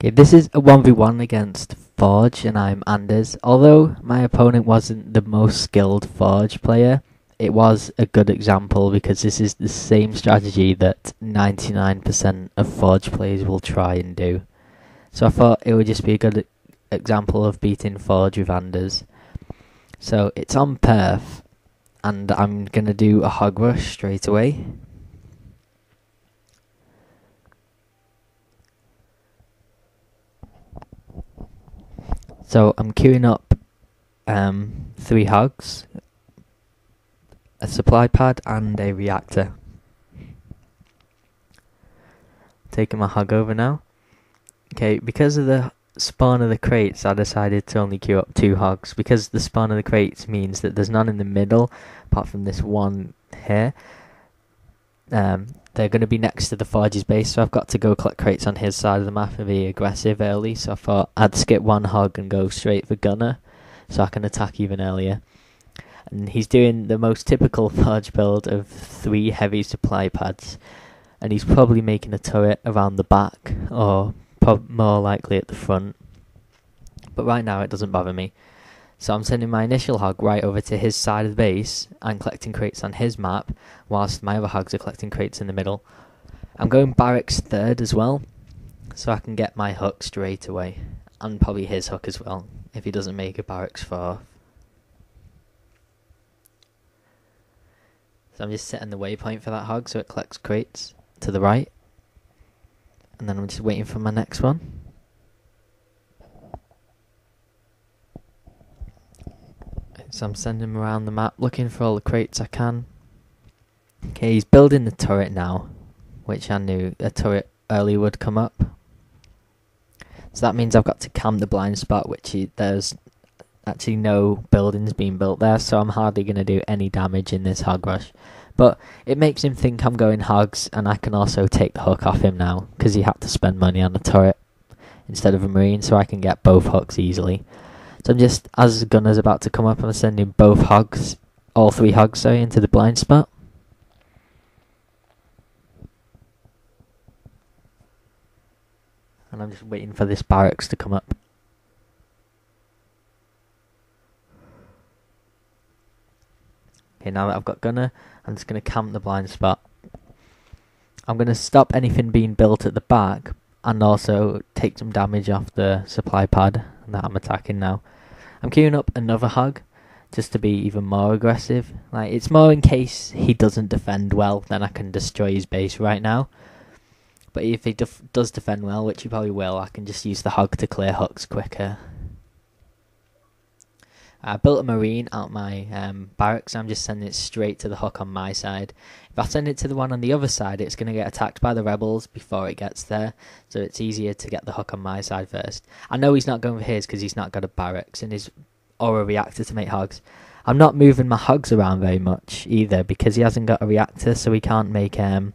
Okay, this is a 1v1 against Forge, and I'm Anders. Although my opponent wasn't the most skilled Forge player, it was a good example because this is the same strategy that 99% of Forge players will try and do. So I thought it would just be a good example of beating Forge with Anders. So it's on Perth, and I'm going to do a hog rush straight away. So I'm queuing up 3 hogs, a supply pad and a reactor. Taking my hog over now. Okay, because of the spawn of the crates, I decided to only queue up 2 hogs, because the spawn of the crates means that there's none in the middle apart from this one here. They're going to be next to the Forge's base, so I've got to go collect crates on his side of the map and be aggressive early, so I thought I'd skip 1 hog and go straight for Gunner so I can attack even earlier. And he's doing the most typical Forge build of 3 heavy supply pads, and he's probably making a turret around the back, or more likely at the front. But right now it doesn't bother me. So I'm sending my initial hog right over to his side of the base and collecting crates on his map, whilst my other hogs are collecting crates in the middle. I'm going barracks 3rd as well, so I can get my hook straight away, and probably his hook as well, if he doesn't make a barracks 4th. So I'm just setting the waypoint for that hog so it collects crates to the right, and then I'm just waiting for my next one. So I'm sending him around the map looking for all the crates I can. Okay, he's building the turret now, which I knew a turret early would come up. So that means I've got to camp the blind spot, there's actually no buildings being built there, so I'm hardly going to do any damage in this hog rush. But it makes him think I'm going hogs, and I can also take the hook off him now, because he had to spend money on a turret instead of a marine, so I can get both hooks easily. So I'm just, as Gunner's about to come up, I'm sending both hogs, all 3 hogs, sorry, into the blind spot. And I'm just waiting for this barracks to come up. Okay, now that I've got Gunner, I'm just going to camp the blind spot. I'm going to stop anything being built at the back, and also take some damage off the supply pad that I'm attacking now. I'm queuing up another hog, just to be even more aggressive. Like, it's more in case he doesn't defend well, then I can destroy his base right now. But if he does defend well, which he probably will, I can just use the hog to clear hooks quicker. I built a marine out my barracks, so I'm just sending it straight to the hook on my side. If I send it to the one on the other side, it's going to get attacked by the rebels before it gets there, so it's easier to get the hook on my side first. I know he's not going for his because he's not got a barracks or a reactor to make hogs. I'm not moving my hogs around very much either because he hasn't got a reactor, so he can't make a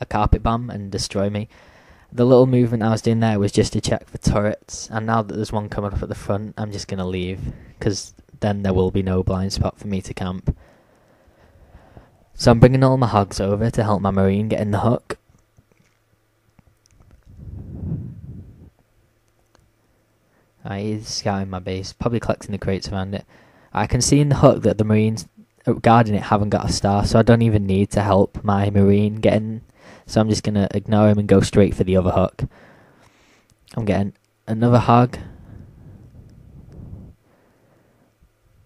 carpet bomb and destroy me. The little movement I was doing there was just to check for turrets, and now that there's one coming up at the front, I'm just going to leave, because then there will be no blind spot for me to camp. So I'm bringing all my hogs over to help my marine get in the hook. He's scouting my base, probably collecting the crates around it. I can see in the hook that the marines guarding it haven't got a star, so I don't even need to help my marine get in. So I'm just going to ignore him and go straight for the other hook. I'm getting another hog.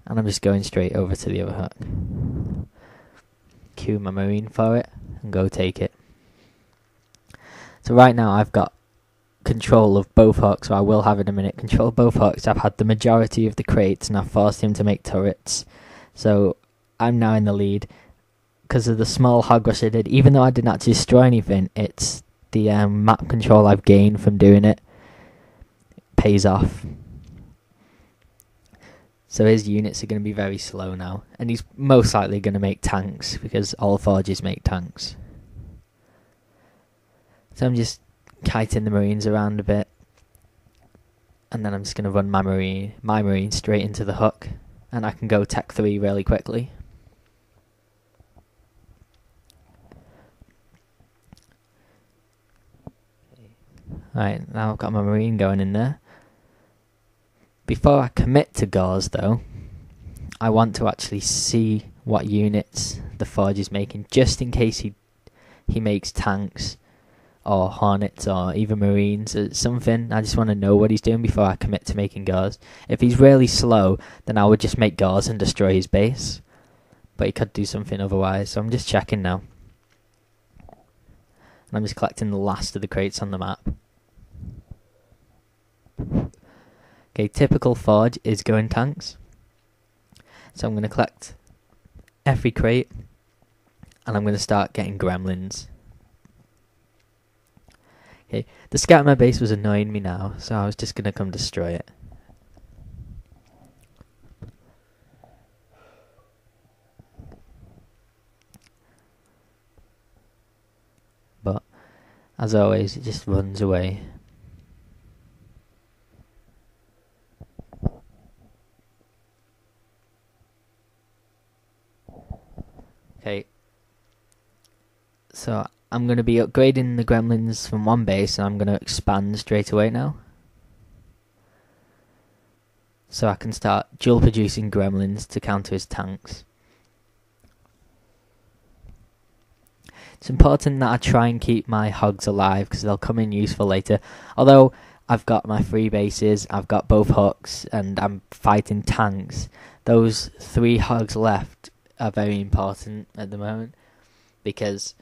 And I'm just going straight over to the other hook. Cue my marine for it and go take it. So right now I've got control of both hooks, so I will have in a minute. Control of both hooks. I've had the majority of the crates and I've forced him to make turrets. So I'm now in the lead. Because of the small hog rush I did, even though I didn't actually destroy anything, it's the map control I've gained from doing it pays off. So his units are going to be very slow now, and he's most likely going to make tanks because all Forges make tanks. So I'm just kiting the marines around a bit, and then I'm just going to run my marine straight into the hook, and I can go Tech 3 really quickly. Right, now I've got my marine going in there. Before I commit to Gauze though, I want to actually see what units the Forge is making, just in case he makes tanks or Hornets or even Marines or something. I just want to know what he's doing before I commit to making Gauze. If he's really slow, then I would just make Gauze and destroy his base. But he could do something otherwise, so I'm just checking now. And I'm just collecting the last of the crates on the map. Okay, typical Forge is going tanks. So I'm going to collect every crate, and I'm going to start getting gremlins. Okay, the scout in my base was annoying me now, so I was just going to come destroy it. But, as always, it just runs away. Okay, so I'm going to be upgrading the gremlins from one base, and I'm going to expand straight away now. So I can start dual producing gremlins to counter his tanks. It's important that I try and keep my hogs alive, because they'll come in useful later. Although I've got my 3 bases, I've got both hooks, and I'm fighting tanks, those 3 hogs left are very important at the moment, because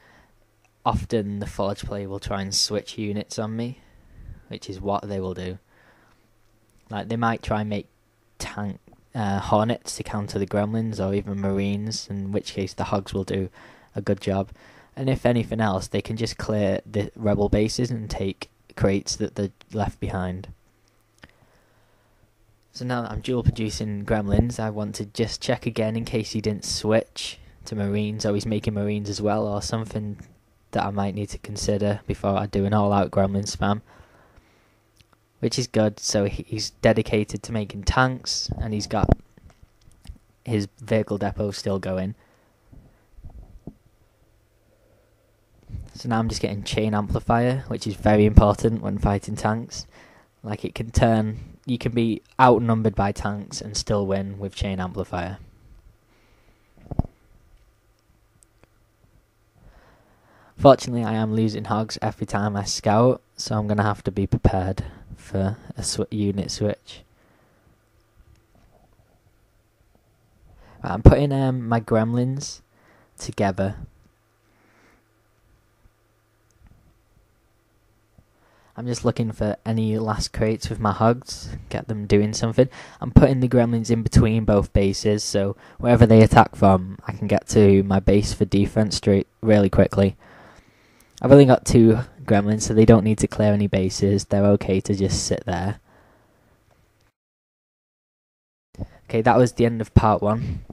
often the Forge player will try and switch units on me, which is what they will do. Like, they might try and make tank Hornets to counter the Gremlins, or even Marines, in which case the Hogs will do a good job. And if anything else, they can just clear the rebel bases and take crates that they're left behind. So now that I'm dual producing Gremlins, I want to just check again in case he didn't switch to Marines, or he's making Marines as well, or something that I might need to consider before I do an all-out Gremlin spam. Which is good, so he's dedicated to making tanks, and he's got his vehicle depot still going. So now I'm just getting Chain Amplifier, which is very important when fighting tanks. Like, it can turn... You can be outnumbered by tanks and still win with Chain Amplifier. Fortunately, I am losing hogs every time I scout, so I'm going to have to be prepared for a unit switch. Right, I'm putting my gremlins together. I'm just looking for any last crates with my hogs, get them doing something. I'm putting the gremlins in between both bases, so wherever they attack from, I can get to my base for defense really quickly. I've only got 2 gremlins, so they don't need to clear any bases. They're okay to just sit there. Okay, that was the end of part 1.